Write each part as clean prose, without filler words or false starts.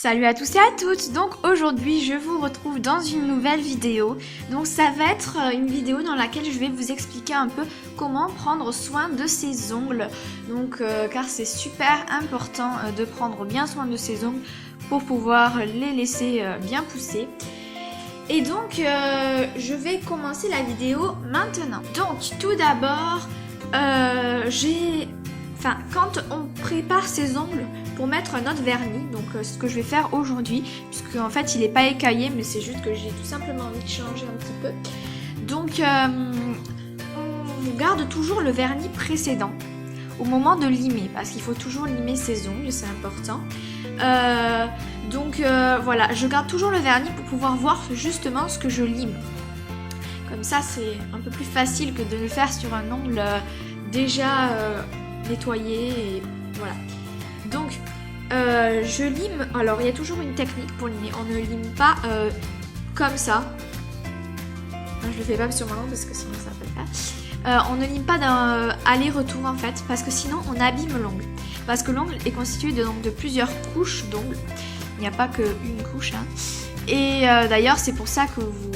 Salut à tous et à toutes. Donc aujourd'hui je vous retrouve dans une nouvelle vidéo. Donc ça va être une vidéo dans laquelle je vais vous expliquer un peu comment prendre soin de ses ongles. Donc car c'est super important de prendre bien soin de ses ongles pour pouvoir les laisser bien pousser. Et donc je vais commencer la vidéo maintenant. Donc tout d'abord quand on prépare ses ongles pour mettre notre vernis, donc ce que je vais faire aujourd'hui, puisque en fait il n'est pas écaillé, mais c'est juste que j'ai tout simplement envie de changer un petit peu. Donc on garde toujours le vernis précédent au moment de limer, parce qu'il faut toujours limer ses ongles, c'est important. Voilà, je garde toujours le vernis pour pouvoir voir justement ce que je lime. Comme ça c'est un peu plus facile que de le faire sur un ongle déjà nettoyé et voilà. Donc je lime, alors il y a toujours une technique pour limer, on ne lime pas comme ça. Je le fais pas sur ma main parce que sinon ça peut pas. On ne lime pas d'un aller-retour en fait, parce que sinon on abîme l'ongle. Parce que l'ongle est constitué de plusieurs couches d'ongles, il n'y a pas qu'une couche. Hein. Et d'ailleurs c'est pour ça que vous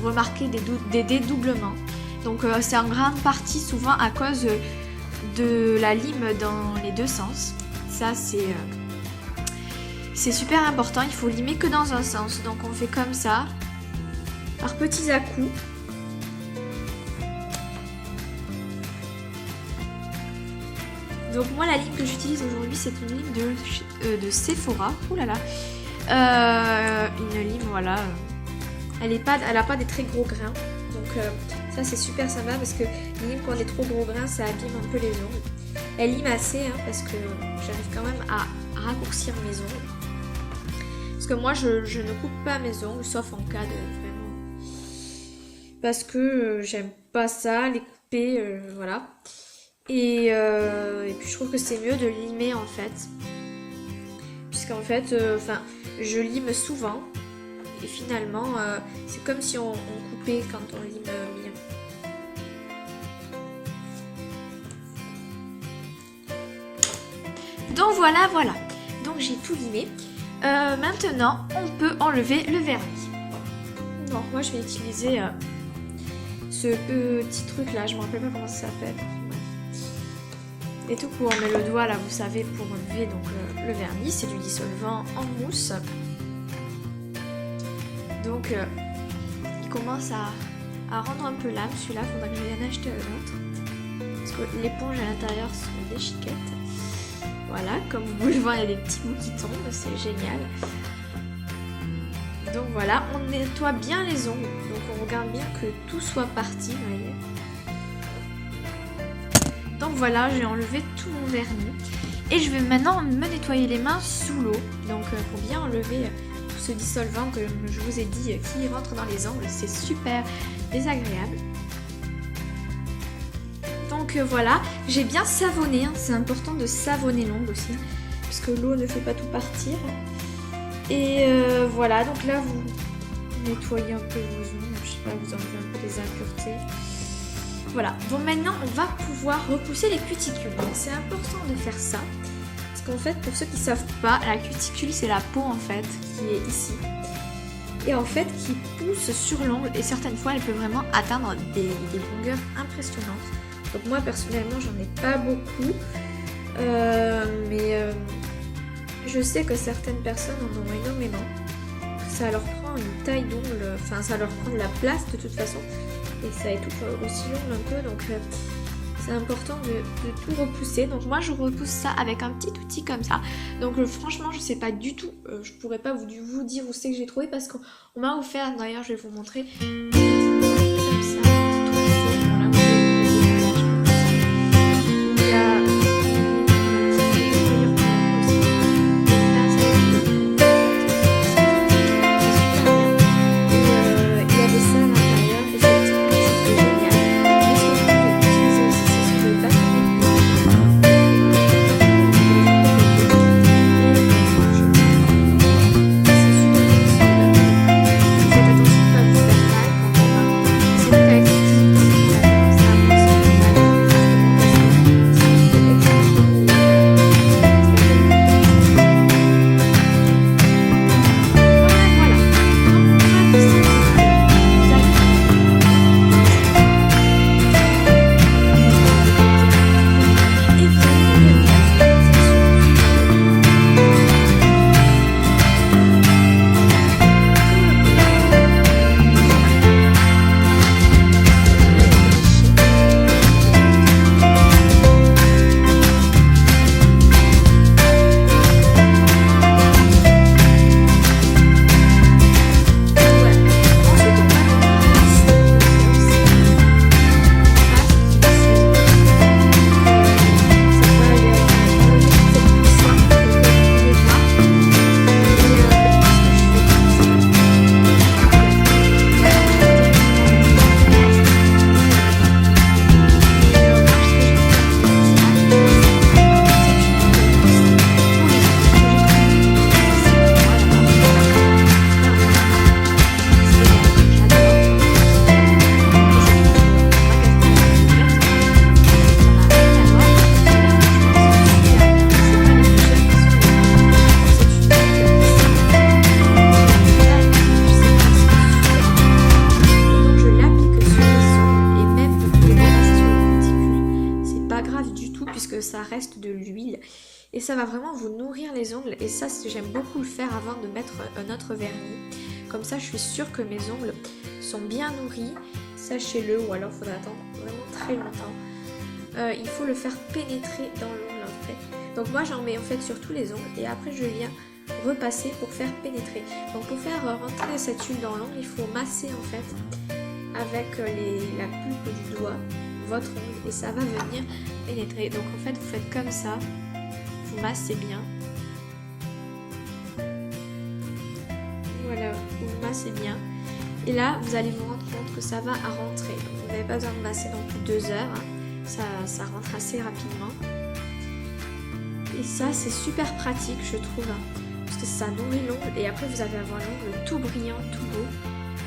remarquez des dédoublements. Donc c'est en grande partie souvent à cause de la lime dans les deux sens. Ça c'est super important, il faut limer que dans un sens. Donc on fait comme ça, par petits à-coups. Donc moi la lime que j'utilise aujourd'hui c'est une lime de Sephora. Ouh là là. Une lime voilà. Elle a pas des très gros grains. Donc ça c'est super sympa parce que les limes quand on a des trop gros grains ça abîme un peu les ongles. Elle lime assez hein, parce que j'arrive quand même à raccourcir mes ongles. Parce que moi je ne coupe pas mes ongles sauf en cas de vraiment... Parce que j'aime pas ça, les couper, voilà. Et puis je trouve que c'est mieux de limer en fait. Puisqu'en fait, je lime souvent. Et finalement, c'est comme si on coupait quand on lime bien. Donc voilà. Donc j'ai tout limé. Maintenant, on peut enlever le vernis. Donc moi, je vais utiliser ce petit truc là. Je me rappelle pas comment ça s'appelle. Et tout court, on met le doigt là, vous savez, pour enlever donc le vernis. C'est du dissolvant en mousse. Donc il commence à rendre un peu l'âme celui-là, faudra que je vienne acheter un autre. Parce que l'éponge à l'intérieur sont des chiquettes. Voilà, comme vous pouvez le voir, il y a des petits bouts qui tombent, c'est génial. Donc voilà, on nettoie bien les ongles, donc on regarde bien que tout soit parti, vous voyez. Donc voilà, j'ai enlevé tout mon vernis. Et je vais maintenant me nettoyer les mains sous l'eau. Donc pour bien enlever ce dissolvant que je vous ai dit qui rentre dans les ongles, c'est super désagréable. Donc voilà, j'ai bien savonné, hein. C'est important de savonner l'ongle aussi, parce que l'eau ne fait pas tout partir. Et voilà, donc là vous nettoyez un peu vos ongles, je sais pas, vous enlevez un peu les impuretés. Voilà, donc maintenant on va pouvoir repousser les cuticules. Donc c'est important de faire ça. Parce qu'en fait, pour ceux qui ne savent pas, la cuticule c'est la peau en fait qui est ici. Et en fait qui pousse sur l'ongle et certaines fois elle peut vraiment atteindre des longueurs impressionnantes. Donc moi personnellement j'en ai pas beaucoup. Mais je sais que certaines personnes en ont énormément. Ça leur prend une taille d'ongle, enfin ça leur prend de la place de toute façon. Et ça étouffe aussi l'ongle un peu, donc c'est important de tout repousser. Donc moi je repousse ça avec un petit outil comme ça. Donc franchement je sais pas du tout, je pourrais pas vous dire où c'est que j'ai trouvé parce qu'on m'a offert, d'ailleurs je vais vous montrer. Comme ça, tout chaud, voilà, vous Faites attention de ne pas vous faire mal quand on va ça va vraiment vous nourrir les ongles. Et ça, j'aime beaucoup le faire avant de mettre un autre vernis. Comme ça, je suis sûre que mes ongles sont bien nourris. Sachez-le, ou alors il faudra attendre vraiment très longtemps. Il faut le faire pénétrer dans l'ongle en fait. Donc moi, j'en mets en fait sur tous les ongles et après je viens repasser pour faire pénétrer. Donc pour faire rentrer cette huile dans l'ongle, il faut masser en fait avec la pulpe du doigt votre ongle et ça va venir pénétrer. Donc en fait vous faites comme ça, vous massez bien. Voilà, vous massez bien. Et là vous allez vous rendre compte que ça va à rentrer. Donc, vous n'avez pas besoin de masser non plus 2 heures, hein. Ça rentre assez rapidement. Et ça c'est super pratique je trouve, hein, parce que ça nourrit l'ongle et après vous allez avoir l'ongle tout brillant, tout beau.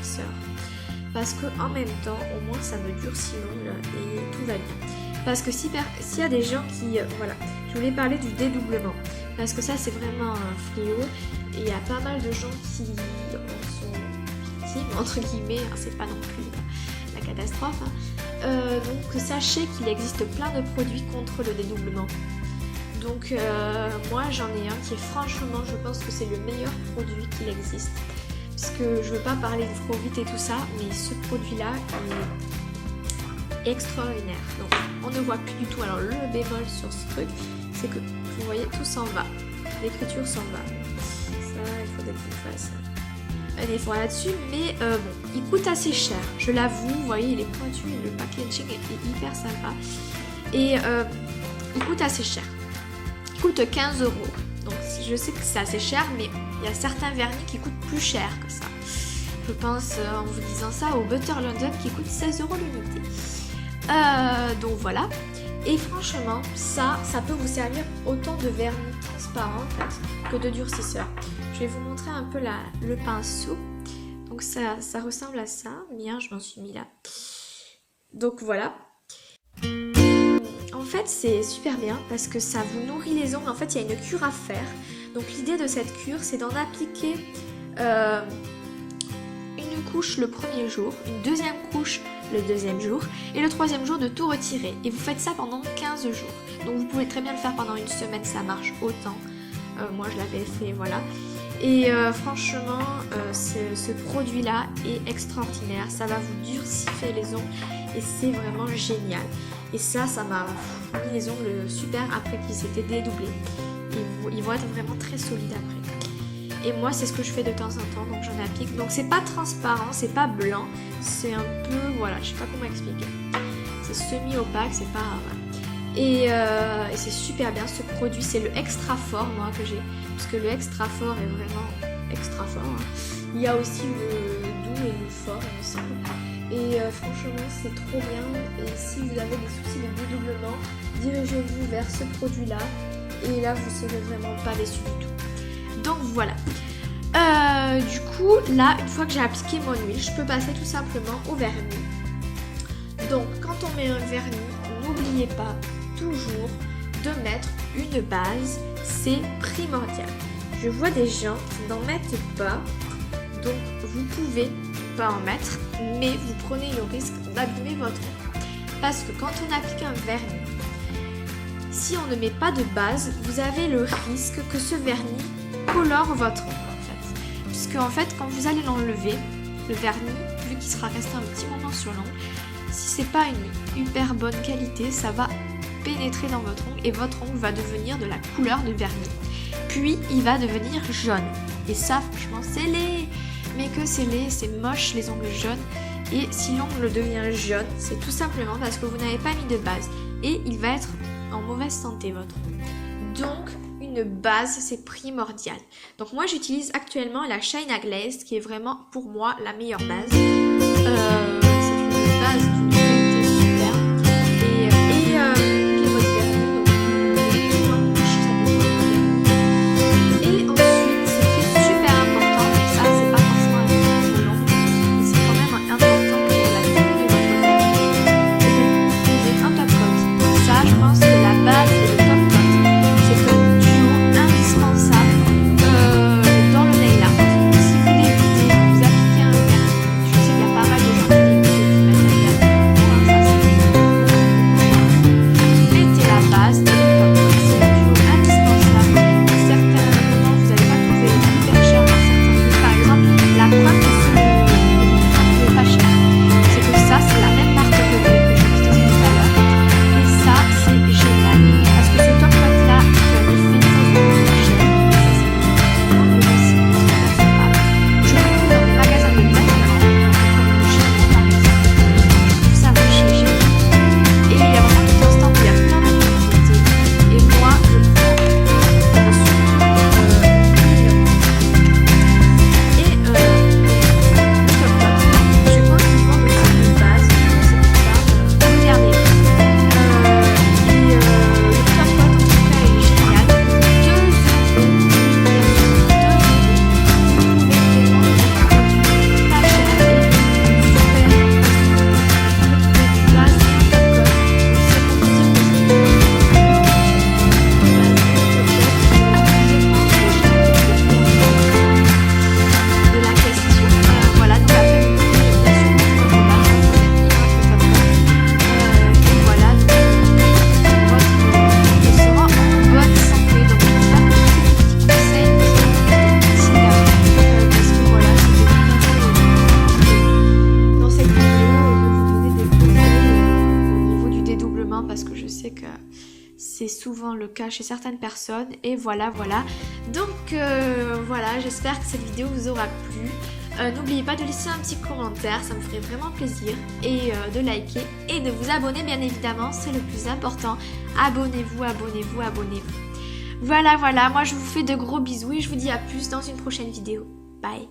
Ça. Parce que en même temps, au moins ça me durcit l'ongle et tout va bien. Parce que s'il y a des gens qui... voilà, je voulais parler du dédoublement. Parce que ça c'est vraiment un fléau. Et il y a pas mal de gens qui en sont victimes, entre guillemets. Hein, c'est pas non plus la catastrophe. Hein. Donc sachez qu'il existe plein de produits contre le dédoublement. Donc moi j'en ai un qui est franchement, je pense que c'est le meilleur produit qu'il existe. Parce que je veux pas parler de Frovit et tout ça, mais ce produit-là est extraordinaire. Donc on ne voit plus du tout. Alors le bémol sur ce truc, c'est que vous voyez tout s'en va. L'écriture s'en va. Ça, il faudrait que je fasse un effort là-dessus. Mais bon, il coûte assez cher. Je l'avoue, vous voyez, il est pointu, le packaging est hyper sympa. Et il coûte assez cher. Il coûte 15 €. Donc je sais que c'est assez cher, mais il y a certains vernis qui coûtent plus cher que ça. Je pense, en vous disant ça, au Butter London qui coûte 16 € l'unité. Donc voilà. Et franchement, ça peut vous servir autant de vernis transparent en fait, que de durcisseur. Je vais vous montrer un peu le pinceau. Donc ça ressemble à ça. Bien, je m'en suis mis là. Donc voilà. En fait, c'est super bien parce que ça vous nourrit les ongles. En fait, il y a une cure à faire. Donc l'idée de cette cure, c'est d'en appliquer une couche le premier jour, une deuxième couche le deuxième jour et le troisième jour de tout retirer. Et vous faites ça pendant 15 jours. Donc vous pouvez très bien le faire pendant une semaine, ça marche autant. Moi, je l'avais fait, voilà. Et franchement, ce produit-là est extraordinaire. Ça va vous durcifier les ongles et c'est vraiment génial. Et ça m'a mis les ongles super après qu'ils s'étaient dédoublés. Ils vont être vraiment très solides après. Et moi, c'est ce que je fais de temps en temps, donc j'en applique. Donc c'est pas transparent, c'est pas blanc, c'est un peu, voilà, je sais pas comment expliquer. C'est semi-opaque, c'est pas... Voilà. Et c'est super bien ce produit, c'est le extra fort moi que j'ai, parce que le extra fort est vraiment extra fort. Hein. Il y a aussi le doux et le fort, il me semble. Et franchement c'est trop bien. Et si vous avez des soucis de dédoublement, dirigez-vous vers ce produit là et là vous serez vraiment pas déçus du tout. Donc voilà. Du coup là, une fois que j'ai appliqué mon huile, je peux passer tout simplement au vernis. Donc quand on met un vernis, n'oubliez pas toujours de mettre une base, c'est primordial. Je vois des gens qui n'en mettent pas, donc vous pouvez pas en mettre, mais vous prenez le risque d'abîmer votre ongle. Parce que quand on applique un vernis, si on ne met pas de base, vous avez le risque que ce vernis colore votre ongle en fait. Puisque en fait, quand vous allez l'enlever, le vernis, vu qu'il sera resté un petit moment sur l'ongle, si c'est pas une hyper bonne qualité, ça va pénétrer dans votre ongle et votre ongle va devenir de la couleur de vernis. Puis il va devenir jaune. Et ça, franchement, c'est laid. Mais que c'est laid, c'est moche les ongles jaunes. Et si l'ongle devient jaune, c'est tout simplement parce que vous n'avez pas mis de base. Et il va être en mauvaise santé, votre ongle. Donc, une base, c'est primordial. Donc moi, j'utilise actuellement la China Glaze, qui est vraiment, pour moi, la meilleure base. C'est une base d'une qualité super. Puis votre vernis, donc et ensuite, ce qui est super important, ça c'est pas forcément important pour l'ongle, mais c'est quand même important pour la tenue de votre vernis, c'est de utiliser un top coat. Ça, je pense que la base et le top coat, c'est un duo indispensable dans le nail art. Si vous débutez, vous appliquez un vernis, je sais qu'il y a pas mal de gens qui souvent le cas chez certaines personnes. Et voilà. Donc voilà, j'espère que cette vidéo vous aura plu. N'oubliez pas de laisser un petit commentaire, ça me ferait vraiment plaisir. Et de liker et de vous abonner bien évidemment, c'est le plus important. Abonnez-vous. Voilà, moi je vous fais de gros bisous et je vous dis à plus dans une prochaine vidéo. Bye.